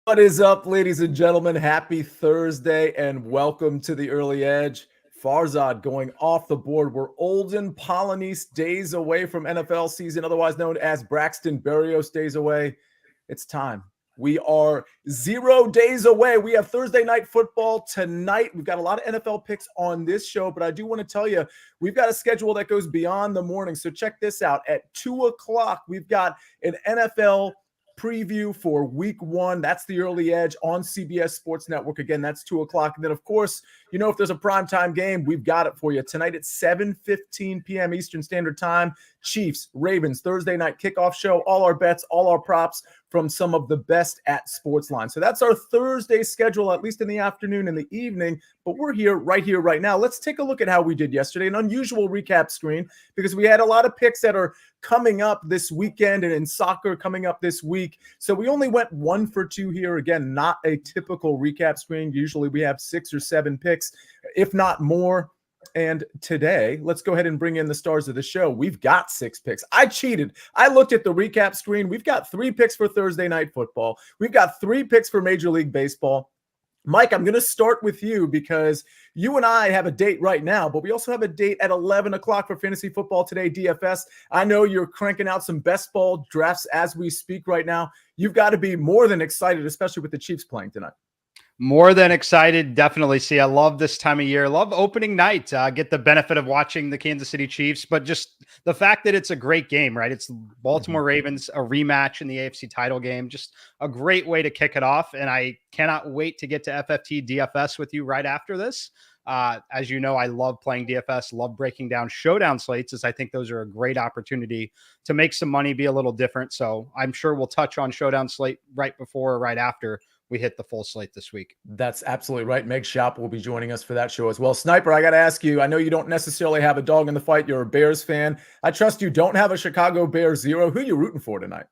What is up, ladies and gentlemen? Happy Thursday and welcome to the Early Edge. Farzad going off the board. We're Olden Polynice days away from NFL season, otherwise known as Braxton Berrios days away. It's time. We are 0 days away. We have Thursday night football tonight. We've got a lot of NFL picks on this show, but I do want to tell you, we've got a schedule that goes beyond the morning. So check this out. At 2 o'clock, we've got an NFL preview for week 1. That's the Early Edge on CBS Sports Network. Again, that's 2 o'clock. And then, of course, you know, if there's a primetime game, we've got it for you tonight at 7:15 p.m. Eastern Standard Time. Chiefs, Ravens, Thursday night kickoff show. All our bets, all our props from some of the best at SportsLine. So that's our Thursday schedule, at least in the afternoon and the evening. But we're here, right now. Let's take a look at how we did yesterday. An unusual recap screen because we had a lot of picks that are coming up this weekend and in soccer coming up this week. So we only went 1 for 2 here. Again, not a typical recap screen. Usually we have 6 or 7 picks, if not more. And today, let's go ahead and bring in the stars of the show. We've got 6 picks. I cheated. I looked at the recap screen. We've got 3 picks for Thursday night football. We've got 3 picks for Major League Baseball. Mike, I'm going to start with you because you and I have a date right now, but we also have a date at 11 o'clock for Fantasy Football Today DFS. I know you're cranking out some best ball drafts as we speak right now. You've got to be more than excited, especially with the Chiefs playing tonight. More than excited, definitely. See, I love this time of year. Love opening night. Get the benefit of watching the Kansas City Chiefs, but just the fact that it's a great game, right? It's Baltimore Ravens, a rematch in the AFC title game. Just a great way to kick it off, and I cannot wait to get to FFT DFS with you right after this. As you know, I love playing DFS, love breaking down showdown slates, as I think those are a great opportunity to make some money, be a little different. So I'm sure we'll touch on showdown slate right before or right after we hit the full slate this week. That's absolutely right. Meg Shop will be joining us for that show as well. Sniper, I got to ask you, I know you don't necessarily have a dog in the fight. You're a Bears fan. I trust you don't have a Chicago Bears 0. Who are you rooting for tonight?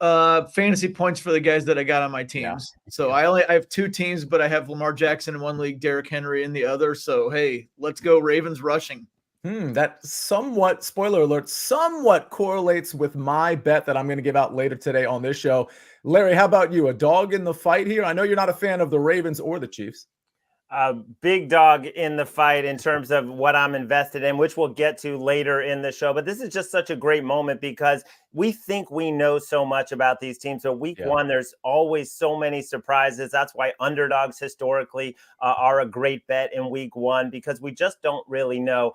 Fantasy points for the guys that I got on my teams. Yeah. So I have 2 teams, but I have Lamar Jackson in one league, Derrick Henry in the other. So, hey, let's go Ravens rushing. That somewhat, spoiler alert, somewhat correlates with my bet that I'm going to give out later today on this show. Larry, how about you? A dog in the fight here? I know you're not a fan of the Ravens or the Chiefs. Big dog in the fight in terms of what I'm invested in, which we'll get to later in the show. But this is just such a great moment because we think we know so much about these teams. So week 1, there's always so many surprises. That's why underdogs historically are a great bet in week 1 because we just don't really know.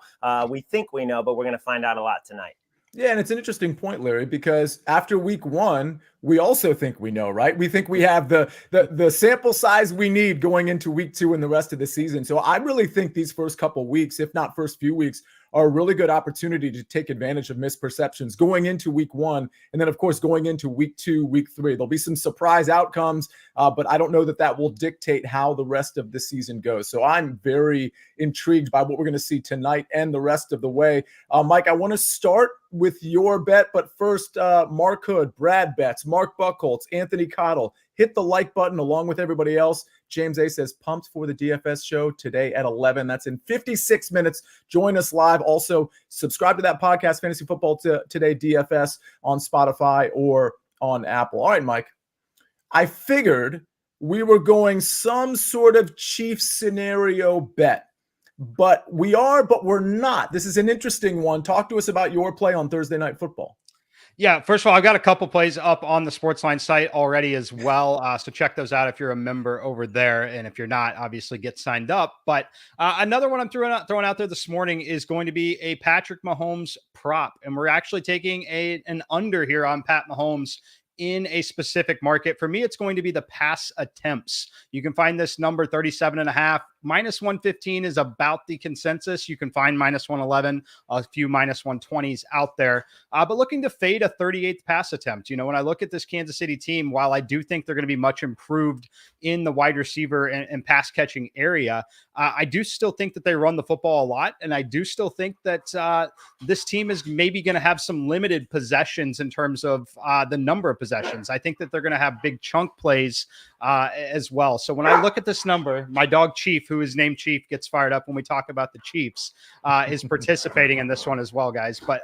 We think we know, but we're going to find out a lot tonight. Yeah, and it's an interesting point, Larry, because after week 1, we also think we know, right? We think we have the sample size we need going into week 2 and the rest of the season. So I really think these first couple weeks, if not first few weeks, are a really good opportunity to take advantage of misperceptions going into week 1. And then, of course, going into week 2, week 3, there'll be some surprise outcomes, but I don't know that will dictate how the rest of the season goes. So I'm very intrigued by what we're going to see tonight and the rest of the way. Mike, I want to start with your bet, but first, Mark Hood, Brad Betts, Mark Buckholtz, Anthony Cottle, hit the like button along with everybody else. James A says, pumped for the DFS show today at 11. That's in 56 minutes. Join us live. Also, subscribe to that podcast, Fantasy Football Today DFS, on Spotify or on Apple. All right, Mike. I figured we were going some sort of Chiefs scenario bet. But we're not. This is an interesting one. Talk to us about your play on Thursday Night Football. Yeah, first of all, I've got a couple plays up on the SportsLine site already as well. So check those out if you're a member over there. And if you're not, obviously get signed up. But another one I'm throwing out there this morning is going to be a Patrick Mahomes prop. And we're actually taking an under here on Pat Mahomes in a specific market. For me, it's going to be the pass attempts. You can find this number 37.5. Minus 115 is about the consensus. You can find minus 111, a few minus 120s out there. But looking to fade a 38th pass attempt. You know, when I look at this Kansas City team, while I do think they're going to be much improved in the wide receiver and pass catching area, I do still think that they run the football a lot. And I do still think that this team is maybe going to have some limited possessions in terms of the number of possessions. I think that they're going to have big chunk plays as well. So when I look at this number, my dog Chief, who is named Chief, gets fired up when we talk about the Chiefs, is participating in this one as well, guys. But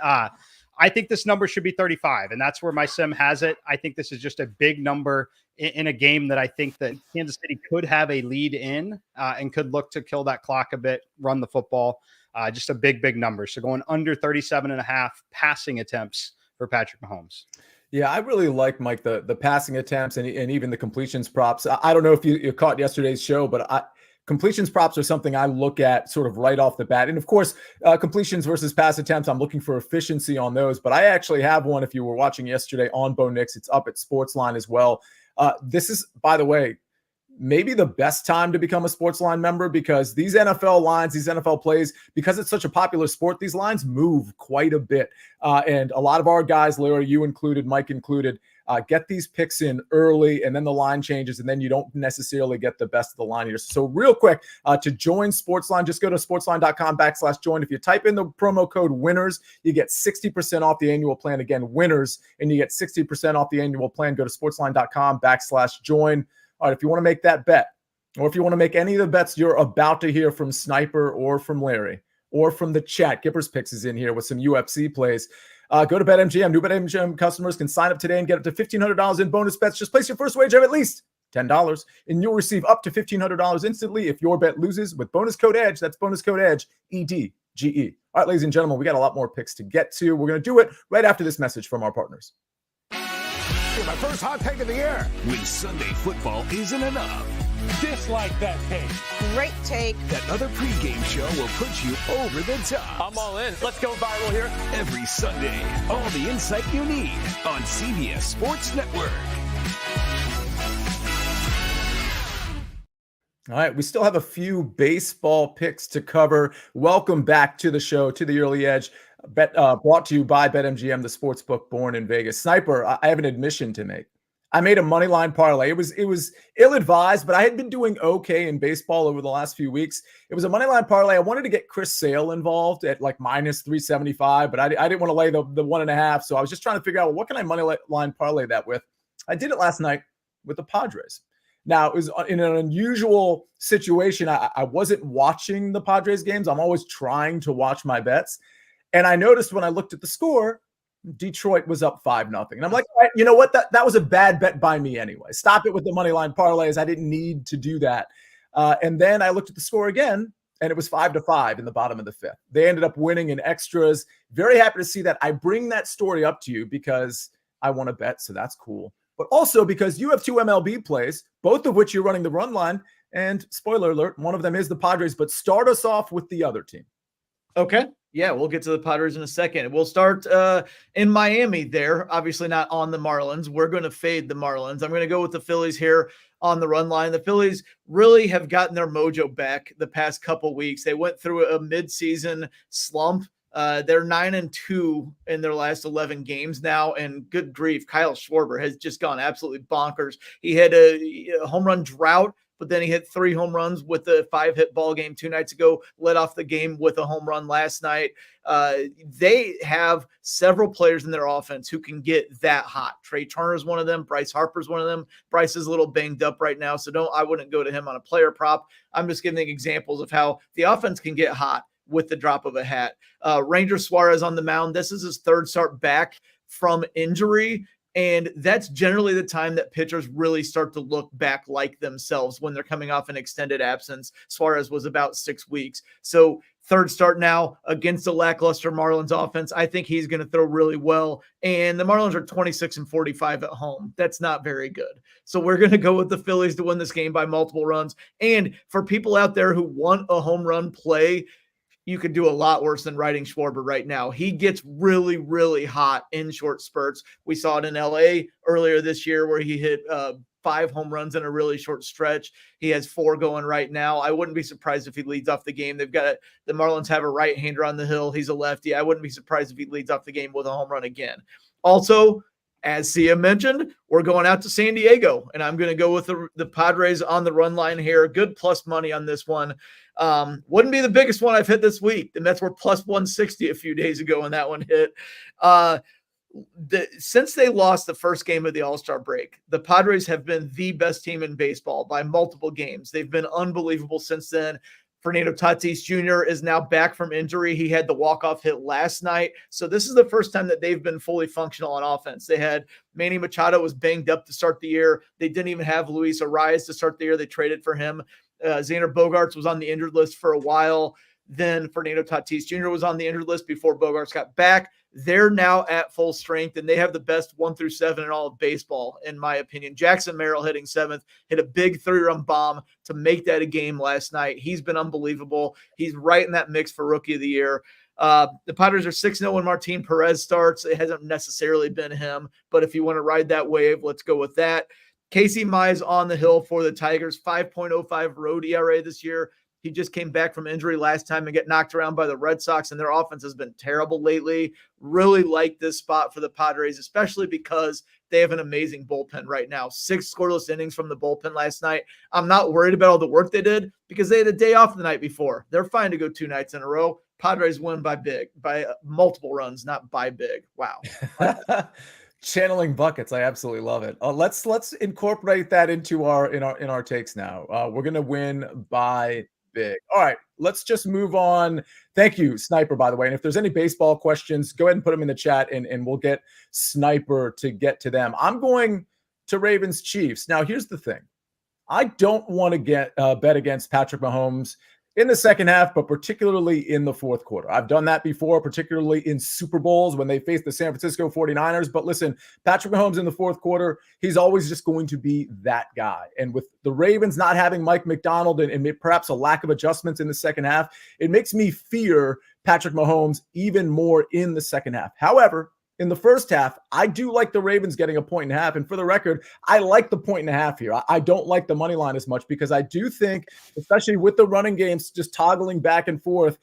I think this number should be 35, and that's where my sim has it. I think this is just a big number in a game that I think that Kansas City could have a lead in and could look to kill that clock a bit, run the football. Just a big number. So going under 37.5 passing attempts for Patrick Mahomes. Yeah, I really like, Mike, the passing attempts and even the completions props. I don't know if you caught yesterday's show, but completions props are something I look at sort of right off the bat. And of course, completions versus pass attempts, I'm looking for efficiency on those. But I actually have one, if you were watching yesterday, on Bo Nix. It's up at SportsLine as well. This is, by the way, maybe the best time to become a SportsLine member, because these NFL lines, these NFL plays, because it's such a popular sport, these lines move quite a bit. And a lot of our guys, Larry, you included, Mike included, get these picks in early, and then the line changes, and then you don't necessarily get the best of the line here. So real quick, to join SportsLine, just go to sportsline.com/join. If you type in the promo code WINNERS, you get 60% off the annual plan. Again, WINNERS, and you get 60% off the annual plan. Go to sportsline.com/join. All right, if you want to make that bet, or if you want to make any of the bets you're about to hear from Sniper or from Larry or from the chat, Gipper's Picks is in here with some UFC plays. Go to BetMGM. New BetMGM customers can sign up today and get up to $1,500 in bonus bets. Just place your first wager of at least $10, and you'll receive up to $1,500 instantly if your bet loses with bonus code EDGE. That's bonus code EDGE, EDGE. All right, ladies and gentlemen, we got a lot more picks to get to. We're going to do it right after this message from our partners. My first hot take of the year. When Sunday football isn't enough. Dislike that take. Great take. That other pregame show will put you over the top. I'm all in. Let's go viral here. Every Sunday, all the insight you need on CBS Sports Network. All right, we still have a few baseball picks to cover. Welcome back to the show, to the Early Edge. Brought to you by BetMGM, the sportsbook born in Vegas. Sniper, I have an admission to make. I made a money line parlay. It was ill-advised, but I had been doing okay in baseball over the last few weeks. It was a money line parlay. I wanted to get Chris Sale involved at like minus 375, but I didn't want to lay the 1.5. So I was just trying to figure out, well, what can I money line parlay that with? I did it last night with the Padres. Now, it was in an unusual situation. I wasn't watching the Padres games. I'm always trying to watch my bets. And I noticed when I looked at the score, Detroit was up 5-0. And I'm like, all right, you know what? That was a bad bet by me anyway. Stop it with the money line parlays. I didn't need to do that. And then I looked at the score again, and it was 5-5 in the bottom of the fifth. They ended up winning in extras. Very happy to see that. I bring that story up to you because I want to bet, so that's cool. But also because you have two MLB plays, both of which you're running the run line. And spoiler alert, one of them is the Padres. But start us off with the other team. Okay. Yeah, we'll get to the Padres in a second. We'll start in Miami there. Obviously not on the Marlins. We're going to fade the Marlins. I'm going to go with the Phillies here on the run line. The Phillies really have gotten their mojo back the past couple weeks. They went through a midseason slump. They're 9-2 in their last 11 games now, and good grief, Kyle Schwarber has just gone absolutely bonkers. He had a home run drought, but then he hit 3 home runs with a 5-hit ball game 2 nights ago, led off the game with a home run last night. They have several players in their offense who can get that hot. Trey Turner is one of them. Bryce Harper is one of them. Bryce is a little banged up right now, so I wouldn't go to him on a player prop. I'm just giving examples of how the offense can get hot with the drop of a hat. Ranger Suarez on the mound. This is his third start back from injury. And that's generally the time that pitchers really start to look back like themselves when they're coming off an extended absence. Suarez was about 6 weeks. So third start now against the lackluster Marlins offense. I think he's going to throw really well. And the Marlins are 26-45 at home. That's not very good. So we're going to go with the Phillies to win this game by multiple runs. And for people out there who want a home run play, you could do a lot worse than riding Schwarber right now. He gets really, really hot in short spurts. We saw it in LA earlier this year where he hit 5 home runs in a really short stretch. He has 4 going right now. I wouldn't be surprised if he leads off the game. The Marlins have a right-hander on the hill. He's a lefty. I wouldn't be surprised if he leads off the game with a home run again. Also, as Sia mentioned, we're going out to San Diego, and I'm going to go with the Padres on the run line here. Good plus money on this one. Wouldn't be the biggest one I've hit this week. The Mets were plus 160 a few days ago when that one hit. Since they lost the first game of the All-Star break, the Padres have been the best team in baseball by multiple games. They've been unbelievable since then. Fernando Tatis Jr. is now back from injury. He had the walk-off hit last night. So this is the first time that they've been fully functional on offense. They had Manny Machado was banged up to start the year. They didn't even have Luis Arias to start the year. They traded for him. Xander Bogaerts was on the injured list for a while. Then Fernando Tatis Jr. was on the injured list before Bogaerts got back. They're now at full strength, and they have the best 1 through 7 in all of baseball, in my opinion. Jackson Merrill hitting 7th, hit a big 3-run bomb to make that a game last night. He's been unbelievable. He's right in that mix for Rookie of the Year. The Padres are 6-0 when Martin Perez starts. It hasn't necessarily been him, but if you want to ride that wave, let's go with that. Casey Mize on the hill for the Tigers, 5.05 road ERA this year. He just came back from injury last time and get knocked around by the Red Sox, and their offense has been terrible lately. Really like this spot for the Padres, especially because they have an amazing bullpen right now. 6 scoreless innings from the bullpen last night. I'm not worried about all the work they did because they had a day off the night before. They're fine to go 2 nights in a row. Padres win by multiple runs, not by big. Wow. Channeling buckets. I absolutely love it. Let's incorporate that into our takes now. We're going to win by big. All right, let's just move on. Thank you, Sniper, by the way. And if there's any baseball questions, go ahead and put them in the chat and we'll get Sniper to get to them. I'm going to Ravens Chiefs. Now, here's the thing. I don't want to bet against Patrick Mahomes in the second half, but particularly in the fourth quarter. I've done that before, particularly in Super Bowls when they faced the San Francisco 49ers. But listen, Patrick Mahomes in the fourth quarter, he's always just going to be that guy. And with the Ravens not having Mike McDonald and perhaps a lack of adjustments in the second half, it makes me fear Patrick Mahomes even more in the second half. However, in the first half, I do like the Ravens getting 1.5 points. And for the record, I like the 1.5 here. I don't like the money line as much because I do think, especially with the running games just toggling back and forth,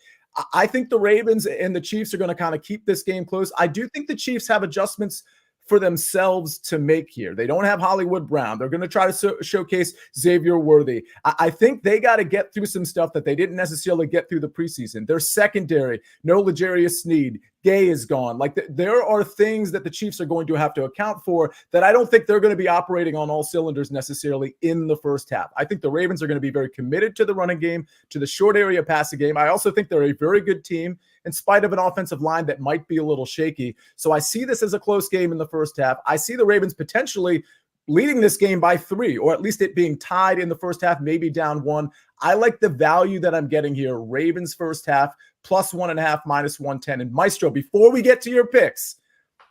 I think the Ravens and the Chiefs are going to kind of keep this game close. I do think the Chiefs have adjustments for themselves to make here. They don't have Hollywood Brown. They're going to try to showcase Xavier Worthy. I think they got to get through some stuff that they didn't necessarily get through the preseason. Their secondary, no L'Jarius Sneed. Gay is gone. There are things that the Chiefs are going to have to account for that I don't think they're going to be operating on all cylinders necessarily in the first half. I think the Ravens are going to be very committed to the running game, to the short area passing game. I also think they're a very good team in spite of an offensive line that might be a little shaky. So I see this as a close game in the first half. I see the Ravens potentially leading this game by 3, or at least it being tied in the first half, maybe down 1. I like the value that I'm getting here. Ravens first half, plus 1.5, minus 110. And Maestro, before we get to your picks,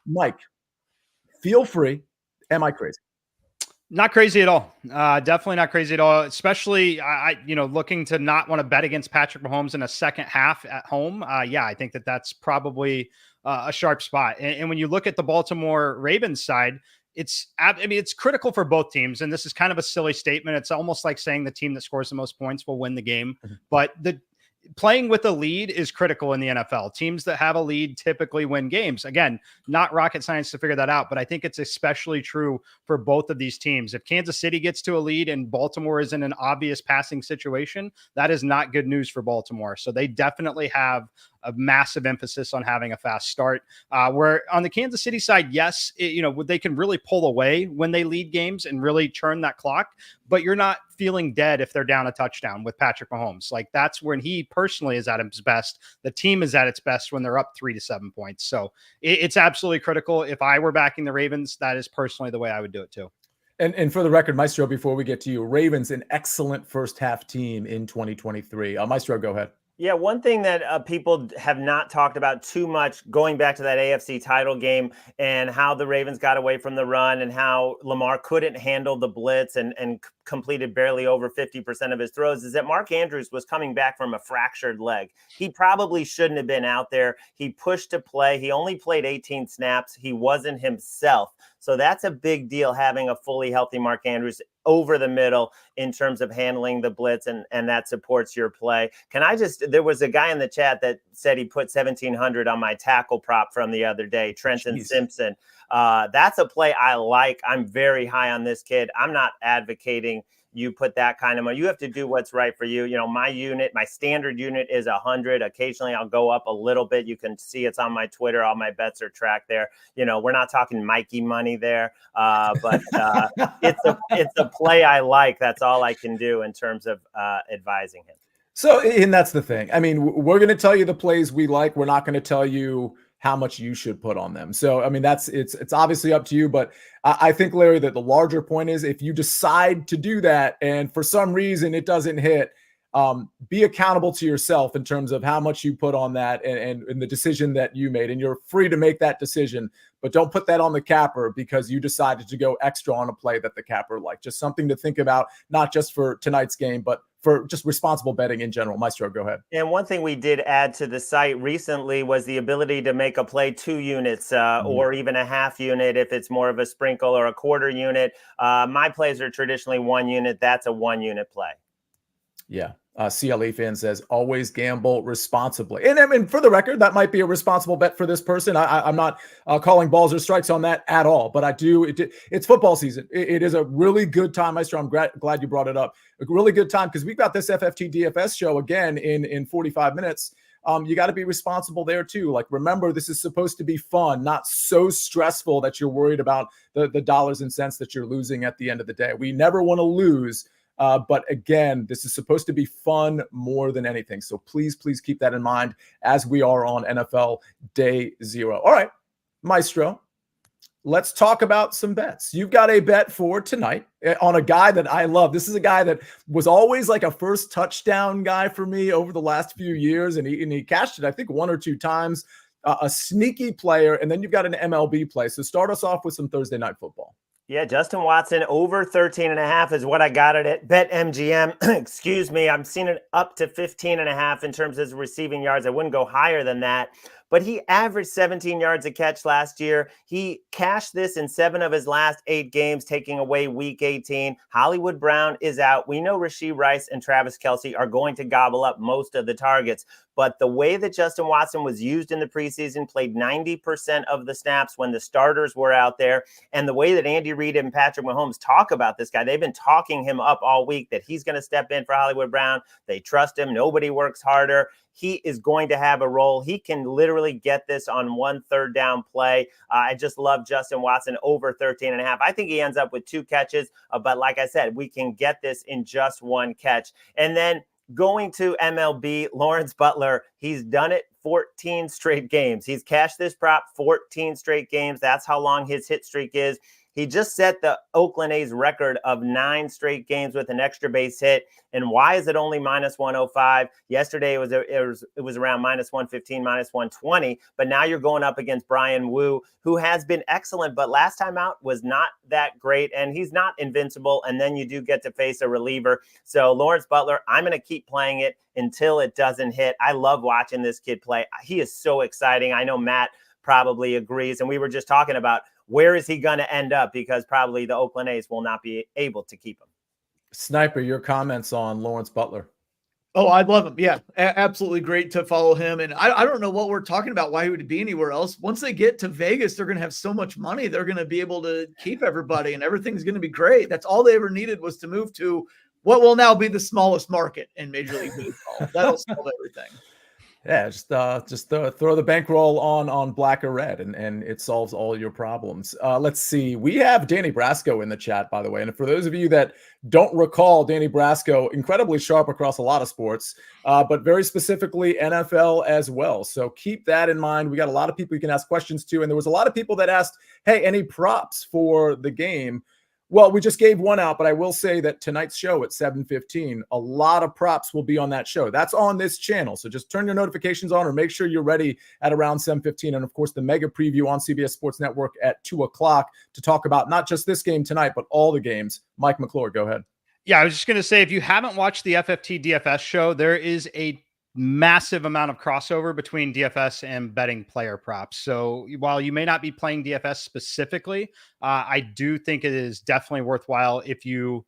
Mike, feel free. Am I crazy? Not crazy at all. Definitely not crazy at all. Especially, looking to not want to bet against Patrick Mahomes in a second half at home. I think that's probably a sharp spot. And when you look at the Baltimore Ravens side, it's critical for both teams. And this is kind of a silly statement. It's almost like saying the team that scores the most points will win the game. Mm-hmm. But playing with a lead is critical in the NFL. Teams that have a lead typically win games. Again, not rocket science to figure that out, but I think it's especially true for both of these teams. If Kansas City gets to a lead and Baltimore is in an obvious passing situation, that is not good news for Baltimore. So they definitely have a massive emphasis on having a fast start. Where on the Kansas City side, yes, they can really pull away when they lead games and really churn that clock, but you're not feeling dead if they're down a touchdown with Patrick Mahomes. That's when he personally is at his best. The team is at its best when they're up 3 to 7 points. So it's absolutely critical. If I were backing the Ravens, that is personally the way I would do it too. And for the record, Maestro, before we get to you, Ravens, an excellent first half team in 2023. Maestro, go ahead. Yeah, one thing that people have not talked about too much, going back to that AFC title game and how the Ravens got away from the run and how Lamar couldn't handle the blitz and completed barely over 50% of his throws, is that Mark Andrews was coming back from a fractured leg. He probably shouldn't have been out there. He pushed to play. He only played 18 snaps. He wasn't himself. So that's a big deal, having a fully healthy Mark Andrews over the middle in terms of handling the blitz, and that supports your play. There was a guy in the chat that said he put 1,700 on my tackle prop from the other day, Trenton Simpson. That's a play I like. I'm very high on this kid. I'm not advocating you put that kind of money. You have to do what's right for you. My standard unit is 100. Occasionally I'll go up a little bit. You can see it's on my Twitter. All my bets are tracked there. We're not talking Mikey money there, but it's a play I like. That's all I can do in terms of advising him. So, and that's the thing. I mean, we're going to tell you the plays we like. We're not going to tell you how much you should put on them. So, I mean, it's obviously up to you. But I think, Larry, that the larger point is if you decide to do that and for some reason it doesn't hit, be accountable to yourself in terms of how much you put on that and the decision that you made. And you're free to make that decision, but don't put that on the capper because you decided to go extra on a play that the capper liked. Just something to think about, not just for tonight's game, but for just responsible betting in general. Maestro, go ahead. And one thing we did add to the site recently was the ability to make a play 2 units or even a half unit if it's more of a sprinkle or a quarter unit. My plays are traditionally 1 unit. That's a 1 unit play. Yeah. CLE fan says always gamble responsibly. And I mean, for the record, that might be a responsible bet for this person. I'm not calling balls or strikes on that at all, but I do. It's football season. It is a really good time, Maestro. I'm glad you brought it up. A really good time because we've got this FFT DFS show again in 45 minutes. You got to be responsible there too. Like, remember, this is supposed to be fun, not so stressful that you're worried about the dollars and cents that you're losing at the end of the day. We never want to lose. But again, this is supposed to be fun more than anything. So please keep that in mind as we are on NFL Day 0. All right, Maestro, let's talk about some bets. You've got a bet for tonight on a guy that I love. This is a guy that was always like a first touchdown guy for me over the last few years, and he cashed it, I think, 1 or 2 times. A sneaky player, and then you've got an MLB play. So start us off with some Thursday night football. Yeah, Justin Watson over 13.5 is what I got it at BetMGM. Excuse me. I'm seeing it up to 15.5 in terms of receiving yards. I wouldn't go higher than that. But he averaged 17 yards a catch last year. He cashed this in 7 of his last 8 games, taking away week 18. Hollywood Brown is out. We know Rashee Rice and Travis Kelce are going to gobble up most of the targets. But the way that Justin Watson was used in the preseason, played 90% of the snaps when the starters were out there, and the way that Andy Reid and Patrick Mahomes talk about this guy, they've been talking him up all week that he's going to step in for Hollywood Brown. They trust him. Nobody works harder. He is going to have a role. He can literally get this on 1 third down play. I just love Justin Watson over 13.5. I think he ends up with 2 catches, but like I said, we can get this in just 1 catch. And then going to MLB, Lawrence Butler, he's done it 14 straight games. He's cashed this prop 14 straight games. That's how long his hit streak is. He just set the Oakland A's record of 9 straight games with an extra base hit. And why is it only minus 105? Yesterday it was around minus 115, minus 120. But now you're going up against Brian Wu, who has been excellent, but last time out was not that great. And he's not invincible. And then you do get to face a reliever. So Lawrence Butler, I'm going to keep playing it until it doesn't hit. I love watching this kid play. He is so exciting. I know Matt probably agrees. And we were just talking about where is he going to end up, because probably the Oakland A's will not be able to keep him. Sniper, your comments on Lawrence Butler. Oh, I love him. Yeah, absolutely great to follow him. And I don't know what we're talking about, why he would be anywhere else. Once they get to Vegas, they're going to have so much money. They're going to be able to keep everybody and everything's going to be great. That's all they ever needed, was to move to what will now be the smallest market in Major League Baseball. That'll solve everything. Yeah, just throw the bankroll on black or red, and it solves all your problems. Let's see. We have Danny Brasco in the chat, by the way. And for those of you that don't recall, Danny Brasco, incredibly sharp across a lot of sports, but very specifically NFL as well. So keep that in mind. We got a lot of people you can ask questions to. And there was a lot of people that asked, hey, any props for the game? Well, we just gave one out, but I will say that tonight's show at 7:15, a lot of props will be on that show. That's on this channel. So just turn your notifications on, or make sure you're ready at around 7:15. And of course, the mega preview on CBS Sports Network at 2:00 to talk about not just this game tonight, but all the games. Mike McClure, go ahead. Yeah, I was just going to say, if you haven't watched the FFT DFS show, there is a massive amount of crossover between DFS and betting player props. So while you may not be playing DFS specifically, I do think it is definitely worthwhile if you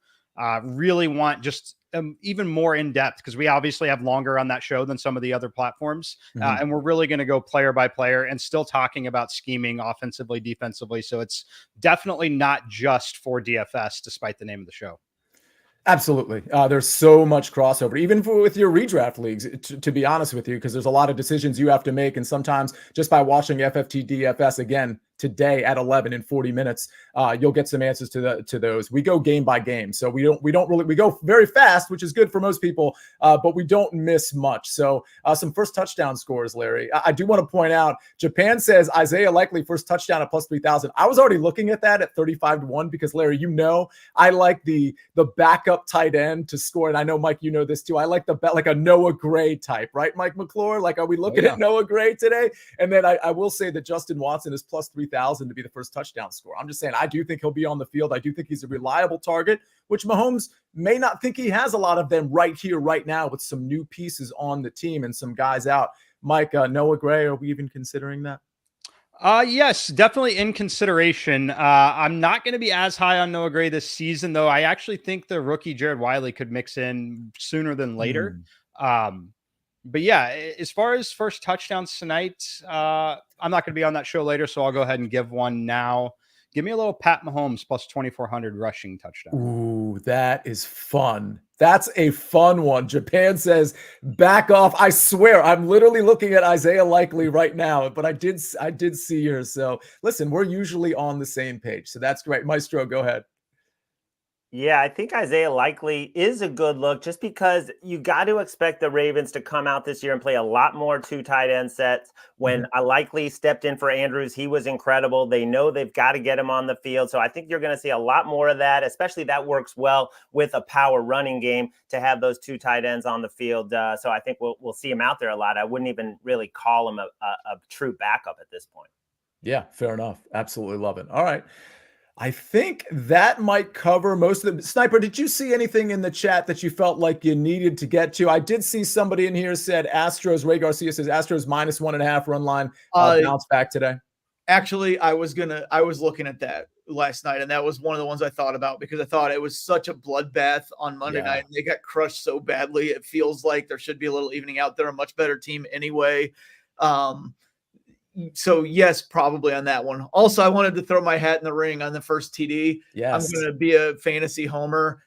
really want just even more in depth, because we obviously have longer on that show than some of the other platforms. And we're really going to go player by player and still talking about scheming offensively, defensively. So it's definitely not just for DFS, despite the name of the show. Absolutely. There's so much crossover, even with your redraft leagues, to be honest with you, because there's a lot of decisions you have to make. And sometimes just by watching FFT DFS, again, today at 11 in 40 minutes. You'll get some answers to those. We go game by game, so we go very fast, which is good for most people, but we don't miss much. So some first touchdown scores, Larry. I do want to point out, Japan says Isaiah Likely first touchdown at plus 3,000. I was already looking at that at 35-1 because, Larry, I like the backup tight end to score, and I know, Mike, you know this too. I like the bet, like a Noah Gray type, right, Mike McClure? Like, are we looking at Noah Gray today? And then I will say that Justin Watson is plus 3,000 to be the first touchdown score. I'm just saying, I do think he'll be on the field. I do think he's a reliable target, which Mahomes may not think he has a lot of them right here, right now, with some new pieces on the team and some guys out. Mike, Noah Gray, are we even considering that? Yes, definitely in consideration. I'm not going to be as high on Noah Gray this season, though. I actually think the rookie Jared Wiley could mix in sooner than later. But yeah, as far as first touchdowns tonight, I'm not going to be on that show later, so I'll go ahead and give one now. Give me a little Pat Mahomes plus 2,400 rushing touchdown. Ooh, that is fun. That's a fun one. Japan says, back off. I swear, I'm literally looking at Isaiah Likely right now, but I did see her. So listen, we're usually on the same page. So that's great. Maestro, go ahead. Yeah, I think Isaiah Likely is a good look just because you got to expect the Ravens to come out this year and play a lot more two tight end sets. When Likely stepped in for Andrews, he was incredible. They know they've got to get him on the field. So I think you're going to see a lot more of that, especially that works well with a power running game to have those two tight ends on the field. So I think we'll see him out there a lot. I wouldn't even really call him a true backup at this point. Yeah, fair enough. Absolutely love it. All right. I think that might cover most of them. Sniper, did you see anything in the chat that you felt like you needed to get to? I did see somebody in here said Astros. Ray Garcia says Astros minus 1.5 run line bounce back today. Actually, I was looking at that last night, and that was one of the ones I thought about because I thought it was such a bloodbath on Monday night. And they got crushed so badly. It feels like there should be a little evening out. They're a much better team anyway. So yes, probably on that one. Also, I wanted to throw my hat in the ring on the first TD. Yes. I'm going to be a fantasy homer.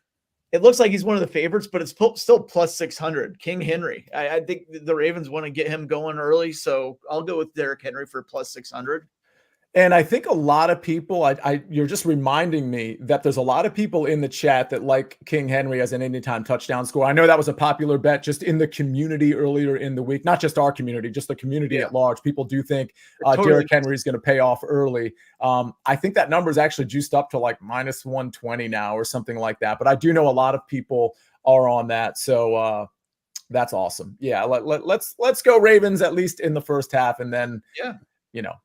It looks like he's one of the favorites, but it's still plus 600. King Henry. I think the Ravens want to get him going early, so I'll go with Derrick Henry for plus 600. And I think a lot of people, you're just reminding me that there's a lot of people in the chat that like King Henry as an anytime touchdown score. I know that was a popular bet just in the community earlier in the week, not just our community, just the community at large. People do think Derrick Henry is going to pay off early. I think that number is actually juiced up to like minus 120 now or something like that. But I do know a lot of people are on that. So that's awesome. Yeah, let's go Ravens at least in the first half, and then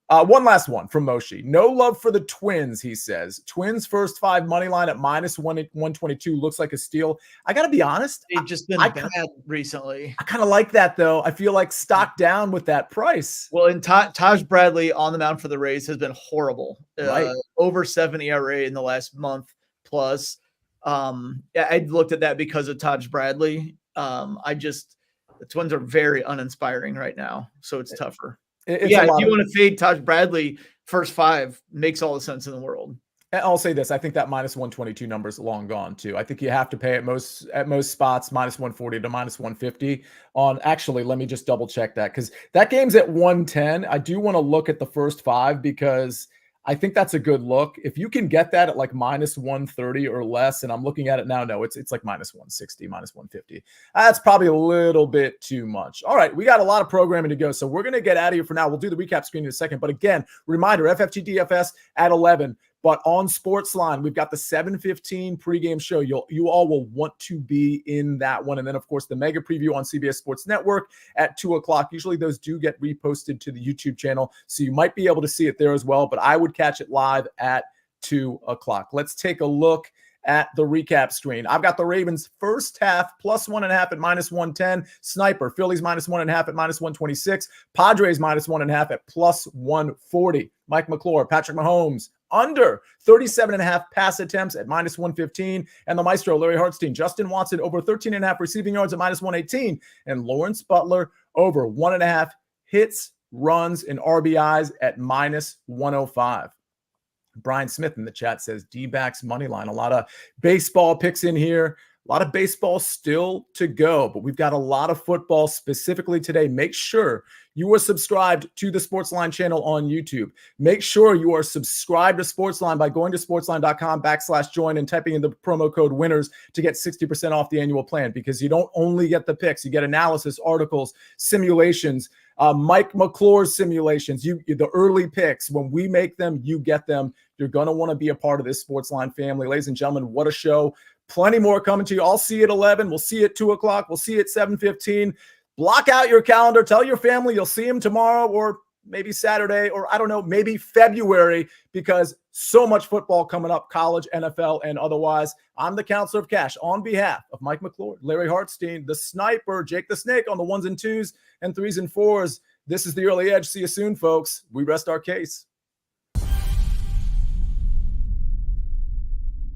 one last one from Moshi. No love for the Twins, he says. Twins first 5 money line at minus 122 looks like a steal. I got to be honest. They've just been bad recently. I kind of like that, though. I feel like stock down with that price. Well, and Taj Bradley on the mound for the Rays has been horrible. Right. Over 7 ERA in the last month plus. I looked at that because of Taj Bradley. The Twins are very uninspiring right now, so it's tougher. If you want to fade Taj Bradley, first 5 makes all the sense in the world. I'll say this. I think that minus 122 number is long gone too. I think you have to pay at most spots minus 140 to minus 150 on. Actually, let me just double check that because that game's at 110. I do want to look at the first 5 because I think that's a good look. If you can get that at like minus 130 or less, and I'm looking at it now, no, it's like minus 160, minus 150. That's probably a little bit too much. All right, we got a lot of programming to go, so we're going to get out of here for now. We'll do the recap screen in a second. But again, reminder, FFG DFS at 11. But on SportsLine, we've got the 7:15 pregame show. You all will want to be in that one. And then, of course, the mega preview on CBS Sports Network at 2 o'clock. Usually those do get reposted to the YouTube channel, so you might be able to see it there as well. But I would catch it live at 2 o'clock. Let's take a look at the recap screen. I've got the Ravens first half plus 1.5 at minus 110. Sniper, Phillies minus 1.5 at minus 126. Padres minus 1.5 at plus 140. Mike McClure, Patrick Mahomes, under 37.5 pass attempts at minus 115. And the Maestro, Larry Hartstein, Justin Watson over 13.5 receiving yards at minus 118. And Lawrence Butler over 1.5 hits, runs, and RBIs at minus 105. Brian Smith in the chat says D-backs money line. A lot of baseball picks in here. A lot of baseball still to go, but we've got a lot of football specifically today. Make sure you are subscribed to the SportsLine channel on YouTube. Make sure you are subscribed to SportsLine by going to sportsline.com/join and typing in the promo code winners to get 60% off the annual plan, because you don't only get the picks, you get analysis, articles, simulations, Mike McClure's simulations, the early picks. When we make them, you get them. You're going to want to be a part of this SportsLine family. Ladies and gentlemen, what a show. Plenty more coming to you. I'll see you at 11. We'll see you at 2 o'clock. We'll see you at 7:15. Block out your calendar. Tell your family you'll see them tomorrow, or maybe Saturday, or I don't know, maybe February, because so much football coming up, college, NFL, and otherwise. I'm the Counselor of Cash on behalf of Mike McClure, Larry Hartstein, the Sniper, Jake the Snake on the 1s and 2s and 3s and 4s. This is the Early Edge. See you soon, folks. We rest our case.